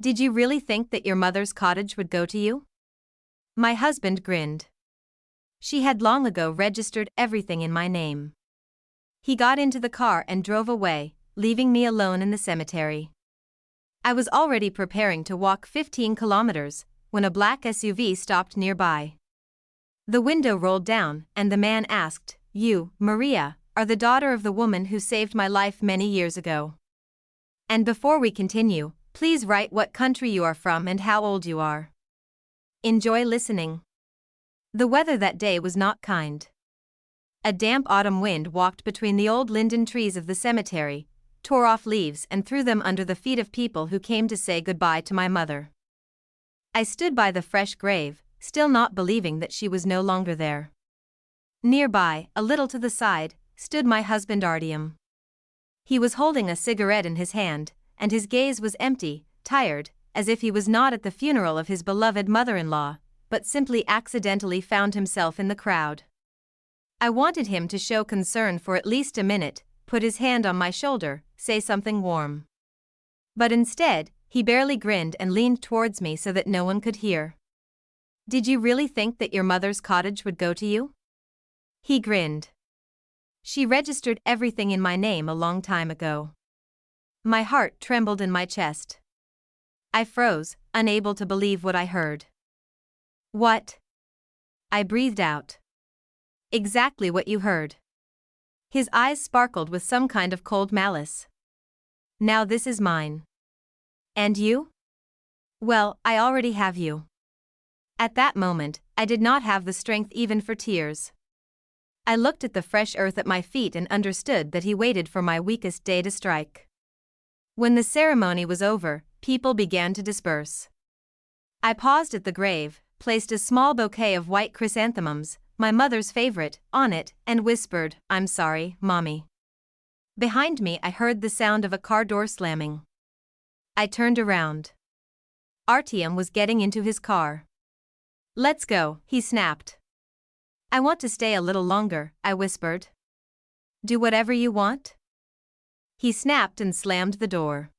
Did you really think that your mother's cottage would go to you? My husband grinned. She had long ago registered everything in my name. He got into the car and drove away, leaving me alone in the cemetery. I was already preparing to walk 15 kilometers when a black SUV stopped nearby. The window rolled down, and the man asked, "You, Maria, are the daughter of the woman who saved my life many years ago. And before we continue, please write what country you are from and how old you are. Enjoy listening." The weather that day was not kind. A damp autumn wind walked between the old linden trees of the cemetery, tore off leaves and threw them under the feet of people who came to say goodbye to my mother. I stood by the fresh grave, still not believing that she was no longer there. Nearby, a little to the side, stood my husband Artyom. He was holding a cigarette in his hand, and his gaze was empty, tired, as if he was not at the funeral of his beloved mother-in-law, but simply accidentally found himself in the crowd. I wanted him to show concern for at least a minute, put his hand on my shoulder, say something warm. But instead, he barely grinned and leaned towards me so that no one could hear. "Did you really think that your mother's cottage would go to you?" He grinned. "She registered everything in my name a long time ago." My heart trembled in my chest. I froze, unable to believe what I heard. "What?" I breathed out. "Exactly what you heard." His eyes sparkled with some kind of cold malice. "Now this is mine." "And you?" "Well, I already have you." At that moment, I did not have the strength even for tears. I looked at the fresh earth at my feet and understood that he waited for my weakest day to strike. When the ceremony was over, people began to disperse. I paused at the grave, placed a small bouquet of white chrysanthemums, my mother's favorite, on it, and whispered, "I'm sorry, Mommy." Behind me I heard the sound of a car door slamming. I turned around. Artyom was getting into his car. "Let's go," he snapped. "I want to stay a little longer," I whispered. "Do whatever you want?" He snapped and slammed the door.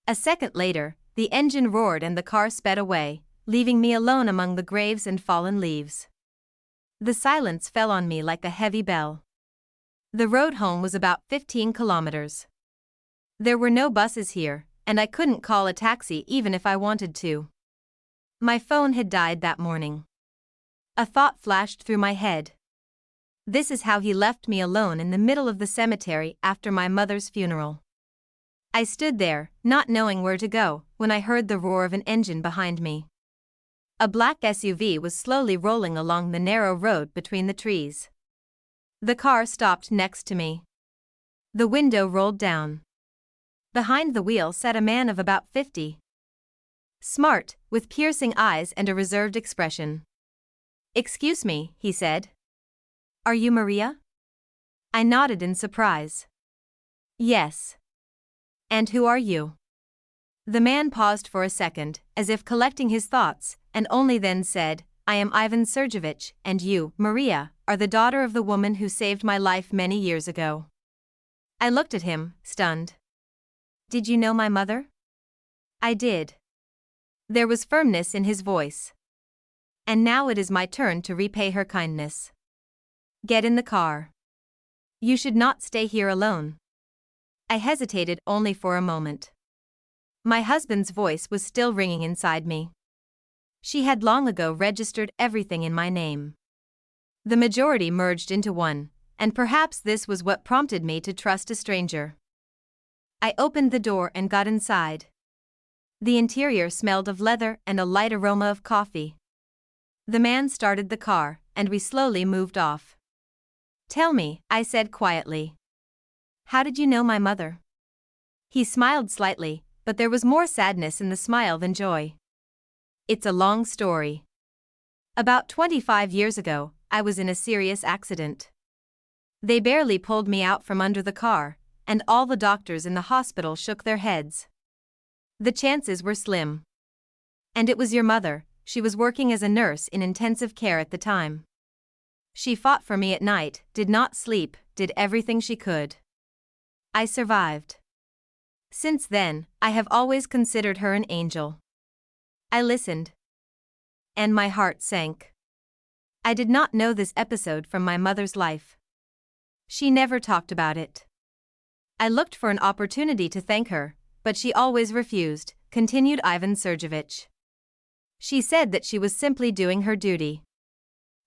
A second later, the engine roared and the car sped away, leaving me alone among the graves and fallen leaves. The silence fell on me like a heavy bell. The road home was about 15 kilometers. There were no buses here, and I couldn't call a taxi even if I wanted to. My phone had died that morning. A thought flashed through my head. This is how he left me alone in the middle of the cemetery after my mother's funeral. I stood there, not knowing where to go, when I heard the roar of an engine behind me. A black SUV was slowly rolling along the narrow road between the trees. The car stopped next to me. The window rolled down. Behind the wheel sat a man of about 50. Smart, with piercing eyes and a reserved expression. "Excuse me," he said. "Are you Maria?" I nodded in surprise. "Yes." "And who are you?" The man paused for a second, as if collecting his thoughts, and only then said, "I am Ivan Sergeyevich, and you, Maria, are the daughter of the woman who saved my life many years ago." I looked at him, stunned. "Did you know my mother?" "I did." There was firmness in his voice. "And now it is my turn to repay her kindness. Get in the car. You should not stay here alone." I hesitated only for a moment. My husband's voice was still ringing inside me. She had long ago registered everything in my name. The majority merged into one, and perhaps this was what prompted me to trust a stranger. I opened the door and got inside. The interior smelled of leather and a light aroma of coffee. The man started the car, and we slowly moved off. "Tell me," I said quietly. "How did you know my mother?" He smiled slightly, but there was more sadness in the smile than joy. "It's a long story. About 25 years ago, I was in a serious accident. They barely pulled me out from under the car, and all the doctors in the hospital shook their heads. The chances were slim. And it was your mother. She was working as a nurse in intensive care at the time. She fought for me at night, did not sleep, did everything she could. I survived. Since then, I have always considered her an angel. I listened. And my heart sank. I did not know this episode from my mother's life. She never talked about it. I looked for an opportunity to thank her, but she always refused, continued Ivan Sergeyevich. She said that she was simply doing her duty.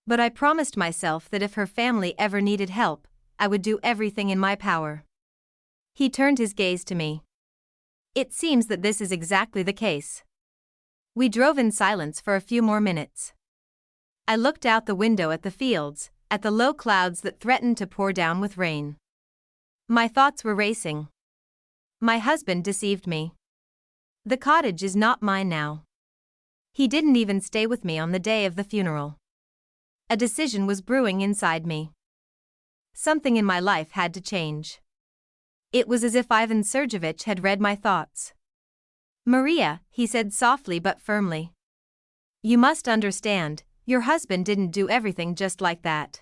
But I promised myself that if her family ever needed help, I would do everything in my power. He turned his gaze to me. It seems that this is exactly the case. We drove in silence for a few more minutes. I looked out the window at the fields, at the low clouds that threatened to pour down with rain. My thoughts were racing. My husband deceived me. The cottage is not mine now. He didn't even stay with me on the day of the funeral. A decision was brewing inside me. Something in my life had to change. It was as if Ivan Sergeyevich had read my thoughts. Maria, he said softly but firmly. You must understand, your husband didn't do everything just like that.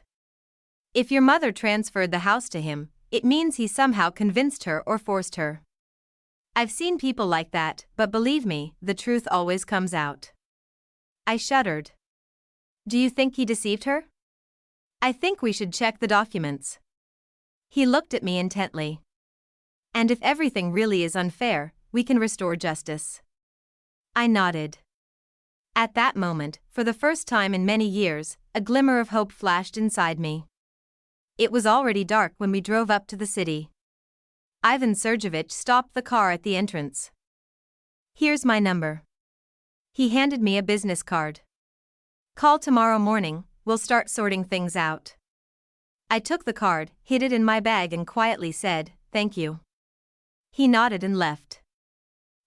If your mother transferred the house to him, it means he somehow convinced her or forced her. I've seen people like that, but believe me, the truth always comes out. I shuddered. Do you think he deceived her? I think we should check the documents. He looked at me intently. And if everything really is unfair, we can restore justice. I nodded. At that moment, for the first time in many years, a glimmer of hope flashed inside me. It was already dark when we drove up to the city. Ivan Sergeyevich stopped the car at the entrance. Here's my number. He handed me a business card. Call tomorrow morning, we'll start sorting things out. I took the card, hid it in my bag and quietly said, thank you. He nodded and left.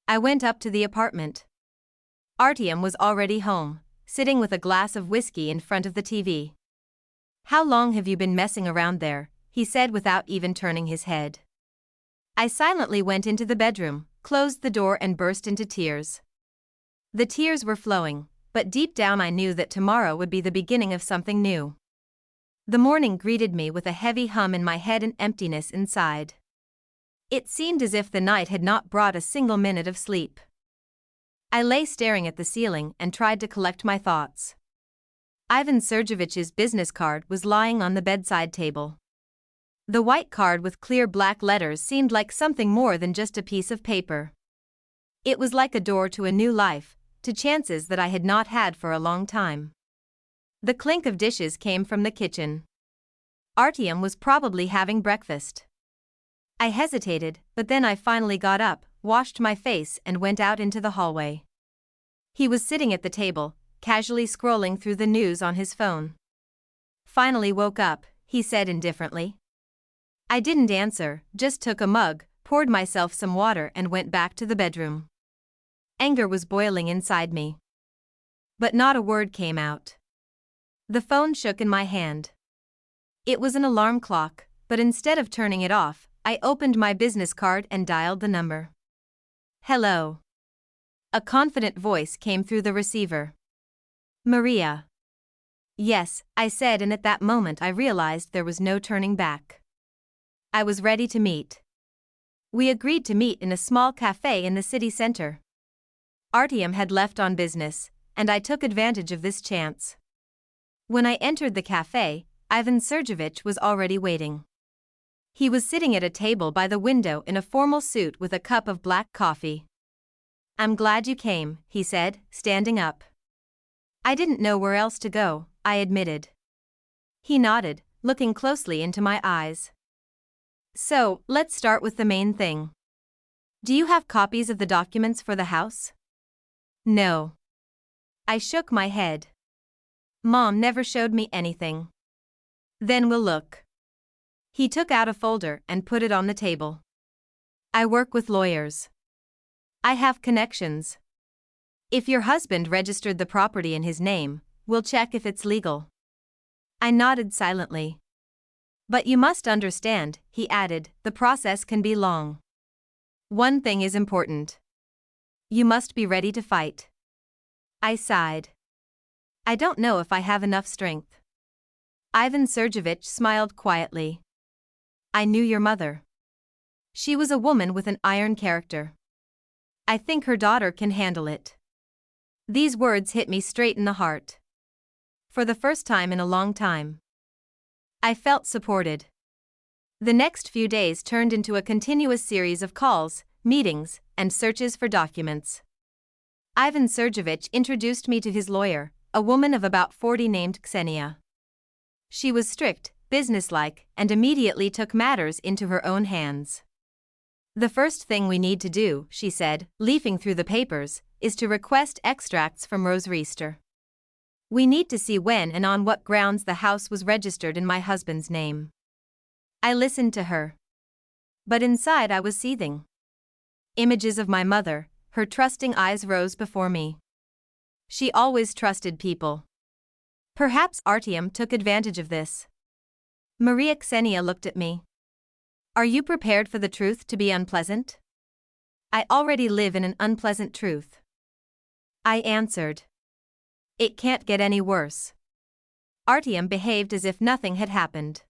I went up to the apartment. Artyom was already home, sitting with a glass of whiskey in front of the TV. How long have you been messing around there? He said without even turning his head. I silently went into the bedroom, closed the door and burst into tears. The tears were flowing, but deep down I knew that tomorrow would be the beginning of something new. The morning greeted me with a heavy hum in my head and emptiness inside. It seemed as if the night had not brought a single minute of sleep. I lay staring at the ceiling and tried to collect my thoughts. Ivan Sergeyevich's business card was lying on the bedside table. The white card with clear black letters seemed like something more than just a piece of paper. It was like a door to a new life, to chances that I had not had for a long time. The clink of dishes came from the kitchen. Artyom was probably having breakfast. I hesitated, but then I finally got up, washed my face and went out into the hallway. He was sitting at the table, casually scrolling through the news on his phone. Finally woke up, he said indifferently. I didn't answer, just took a mug, poured myself some water and went back to the bedroom. Anger was boiling inside me. But not a word came out. The phone shook in my hand. It was an alarm clock, but instead of turning it off, I opened my business card and dialed the number. Hello. A confident voice came through the receiver. Maria. Yes, I said, and at that moment I realized there was no turning back. I was ready to meet. We agreed to meet in a small cafe in the city center. Artyom had left on business, and I took advantage of this chance. When I entered the cafe, Ivan Sergeyevich was already waiting. He was sitting at a table by the window in a formal suit with a cup of black coffee. I'm glad you came, he said, standing up. I didn't know where else to go, I admitted. He nodded, looking closely into my eyes. So, let's start with the main thing. Do you have copies of the documents for the house? No. I shook my head. Mom never showed me anything. Then we'll look. He took out a folder and put it on the table. I work with lawyers. I have connections. If your husband registered the property in his name, we'll check if it's legal. I nodded silently. But you must understand, he added, the process can be long. One thing is important. You must be ready to fight. I sighed. I don't know if I have enough strength. Ivan Sergeyevich smiled quietly. I knew your mother. She was a woman with an iron character. I think her daughter can handle it. These words hit me straight in the heart. For the first time in a long time, I felt supported. The next few days turned into a continuous series of calls, meetings, and searches for documents. Ivan Sergeyevich introduced me to his lawyer, a woman of about 40 named Ksenia. She was strict, businesslike, and immediately took matters into her own hands. The first thing we need to do, she said, leafing through the papers, is to request extracts from Rose Reister. We need to see when and on what grounds the house was registered in my husband's name. I listened to her. But inside I was seething. Images of my mother, her trusting eyes rose before me. She always trusted people. Perhaps Artyom took advantage of this. Maria Ksenia looked at me. Are you prepared for the truth to be unpleasant? I already live in an unpleasant truth. I answered. It can't get any worse. Artyom behaved as if nothing had happened.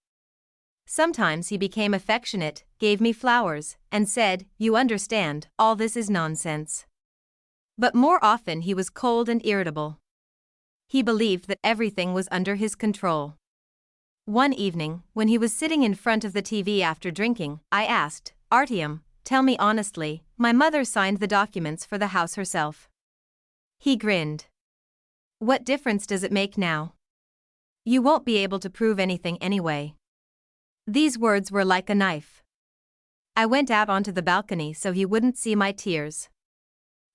Sometimes he became affectionate, gave me flowers, and said, "You understand, all this is nonsense." But more often he was cold and irritable. He believed that everything was under his control. One evening, when he was sitting in front of the TV after drinking, I asked, "Artyom, tell me honestly, my mother signed the documents for the house herself." He grinned. "What difference does it make now? You won't be able to prove anything anyway." These words were like a knife. I went out onto the balcony so he wouldn't see my tears.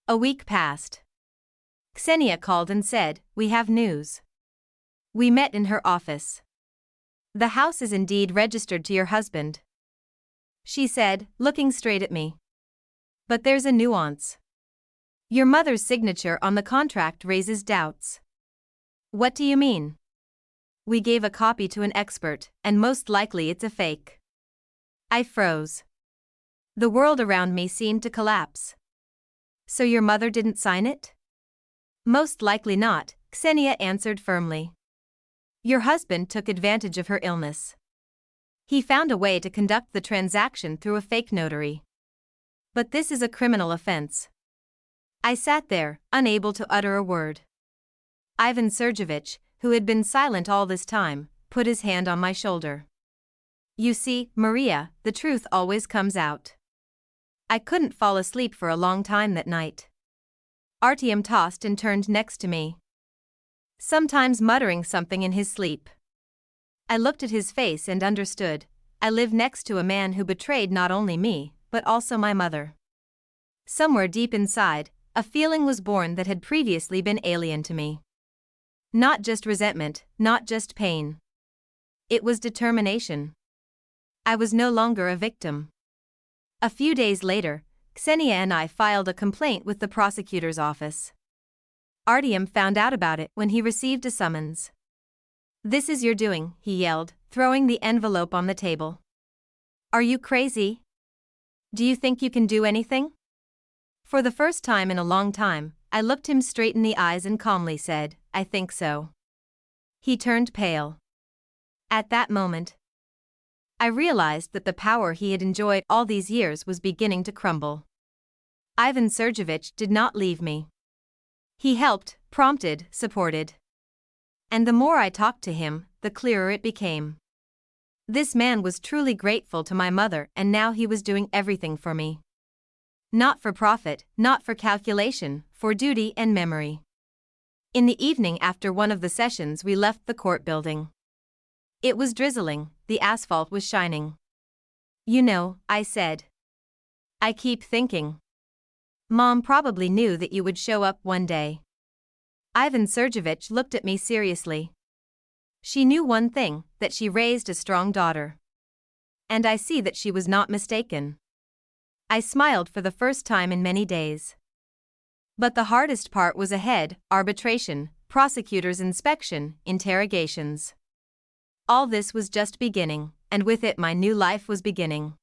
A week passed. Ksenia called and said, "We have news." We met in her office. "The house is indeed registered to your husband," she said, looking straight at me. "But there's a nuance. Your mother's signature on the contract raises doubts." "What do you mean?" "We gave a copy to an expert, and most likely it's a fake." I froze. The world around me seemed to collapse. "So your mother didn't sign it?" "Most likely not," Ksenia answered firmly. "Your husband took advantage of her illness. He found a way to conduct the transaction through a fake notary. But this is a criminal offense." I sat there, unable to utter a word. Ivan Sergeyevich, who had been silent all this time, put his hand on my shoulder. "You see, Maria, the truth always comes out." I couldn't fall asleep for a long time that night. Artyom tossed and turned next to me, sometimes muttering something in his sleep. I looked at his face and understood. I lived next to a man who betrayed not only me, but also my mother. Somewhere deep inside, a feeling was born that had previously been alien to me. Not just resentment, not just pain. It was determination. I was no longer a victim. A few days later, Ksenia and I filed a complaint with the prosecutor's office. Artyom found out about it when he received a summons. "This is your doing," he yelled, throwing the envelope on the table. "Are you crazy? Do you think you can do anything?" For the first time in a long time, I looked him straight in the eyes and calmly said, "I think so." He turned pale. At that moment, I realized that the power he had enjoyed all these years was beginning to crumble. Ivan Sergeyevich did not leave me. He helped, prompted, supported. And the more I talked to him, the clearer it became. This man was truly grateful to my mother, and now he was doing everything for me. Not for profit, not for calculation, for duty and memory. In the evening after one of the sessions we left the court building. It was drizzling, the asphalt was shining. "You know," I said, "I keep thinking. Mom probably knew that you would show up one day." Ivan Sergeyevich looked at me seriously. "She knew one thing, that she raised a strong daughter. And I see that she was not mistaken." I smiled for the first time in many days. But the hardest part was ahead: arbitration, prosecutor's inspection, interrogations. All this was just beginning, and with it my new life was beginning.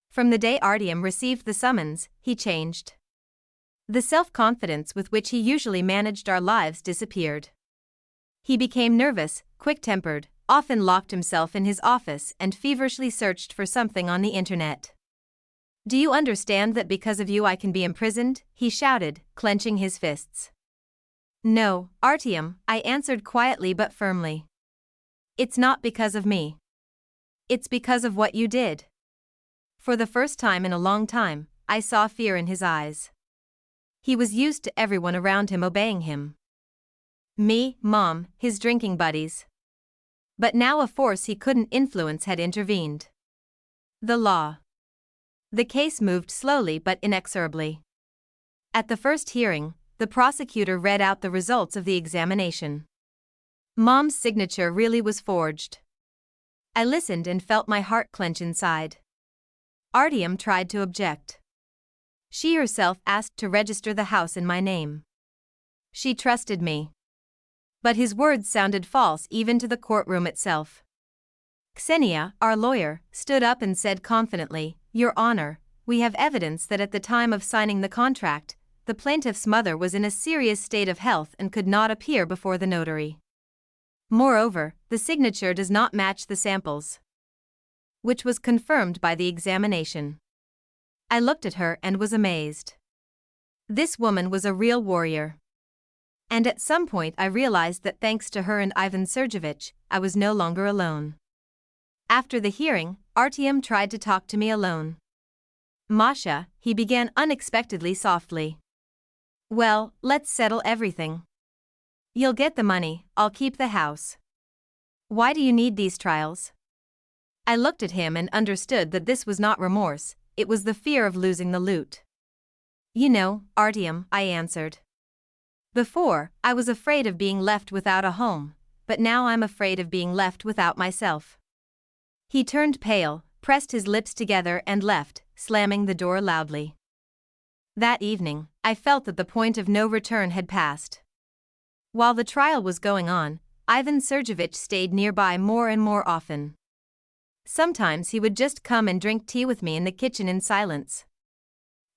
From the day Artyom received the summons, he changed. The self-confidence with which he usually managed our lives disappeared. He became nervous, quick-tempered, often locked himself in his office and feverishly searched for something on the internet. Do you understand that because of you I can be imprisoned? He shouted, clenching his fists. No, Artyom, I answered quietly but firmly. It's not because of me. It's because of what you did. For the first time in a long time, I saw fear in his eyes. He was used to everyone around him obeying him. Me, Mom, his drinking buddies. But now a force he couldn't influence had intervened. The law. The case moved slowly but inexorably. At the first hearing, the prosecutor read out the results of the examination. Mom's signature really was forged. I listened and felt my heart clench inside. Artyom tried to object. She herself asked to register the house in my name. She trusted me. But his words sounded false even to the courtroom itself. Ksenia, our lawyer, stood up and said confidently, Your Honor, we have evidence that at the time of signing the contract, the plaintiff's mother was in a serious state of health and could not appear before the notary. Moreover, the signature does not match the samples. Which was confirmed by the examination. I looked at her and was amazed. This woman was a real warrior. And at some point I realized that thanks to her and Ivan Sergeyevich, I was no longer alone. After the hearing, Artyom tried to talk to me alone. Masha, he began unexpectedly softly. Well, let's settle everything. You'll get the money, I'll keep the house. Why do you need these trials? I looked at him and understood that this was not remorse, it was the fear of losing the loot. You know, Artyom, I answered. Before, I was afraid of being left without a home, but now I'm afraid of being left without myself. He turned pale, pressed his lips together and left, slamming the door loudly. That evening, I felt that the point of no return had passed. While the trial was going on, Ivan Sergeyevich stayed nearby more and more often. Sometimes he would just come and drink tea with me in the kitchen in silence.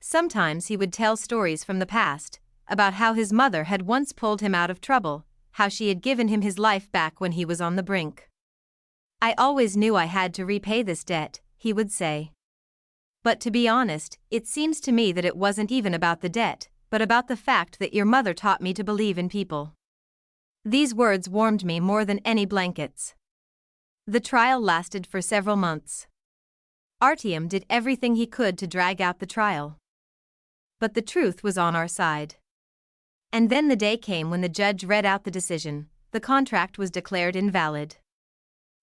Sometimes he would tell stories from the past, about how his mother had once pulled him out of trouble, how she had given him his life back when he was on the brink. I always knew I had to repay this debt, he would say. But to be honest, it seems to me that it wasn't even about the debt, but about the fact that your mother taught me to believe in people. These words warmed me more than any blankets. The trial lasted for several months. Artyom did everything he could to drag out the trial. But the truth was on our side. And then the day came when the judge read out the decision. The contract was declared invalid.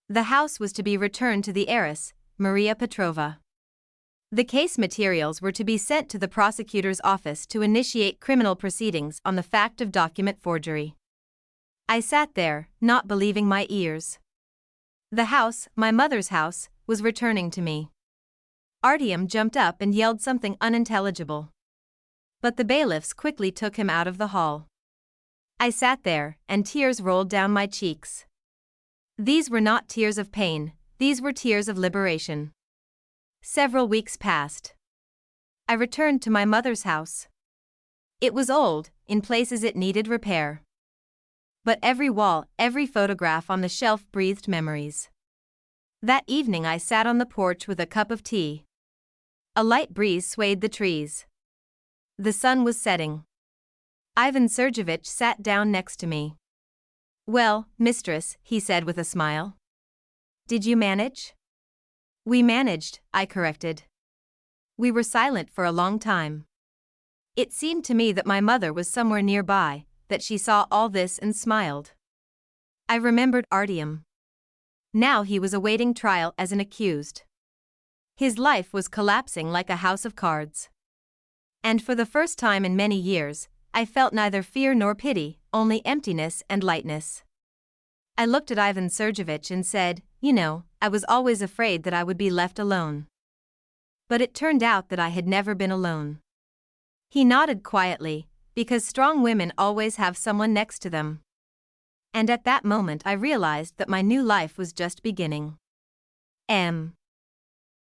The house was to be returned to the heiress, Maria Petrova. The case materials were to be sent to the prosecutor's office to initiate criminal proceedings on the fact of document forgery. I sat there, not believing my ears. The house, my mother's house, was returning to me. Artyom jumped up and yelled something unintelligible. But the bailiffs quickly took him out of the hall. I sat there, and tears rolled down my cheeks. These were not tears of pain, these were tears of liberation. Several weeks passed. I returned to my mother's house. It was old, in places it needed repair. But every wall, every photograph on the shelf breathed memories. That evening I sat on the porch with a cup of tea. A light breeze swayed the trees. The sun was setting. Ivan Sergeyevich sat down next to me. Well, mistress, he said with a smile. Did you manage? We managed, I corrected. We were silent for a long time. It seemed to me that my mother was somewhere nearby, that she saw all this and smiled. I remembered Artyom. Now he was awaiting trial as an accused. His life was collapsing like a house of cards. And for the first time in many years, I felt neither fear nor pity, only emptiness and lightness. I looked at Ivan Sergeyevich and said, You know, I was always afraid that I would be left alone. But it turned out that I had never been alone. He nodded quietly, because strong women always have someone next to them. And at that moment I realized that my new life was just beginning.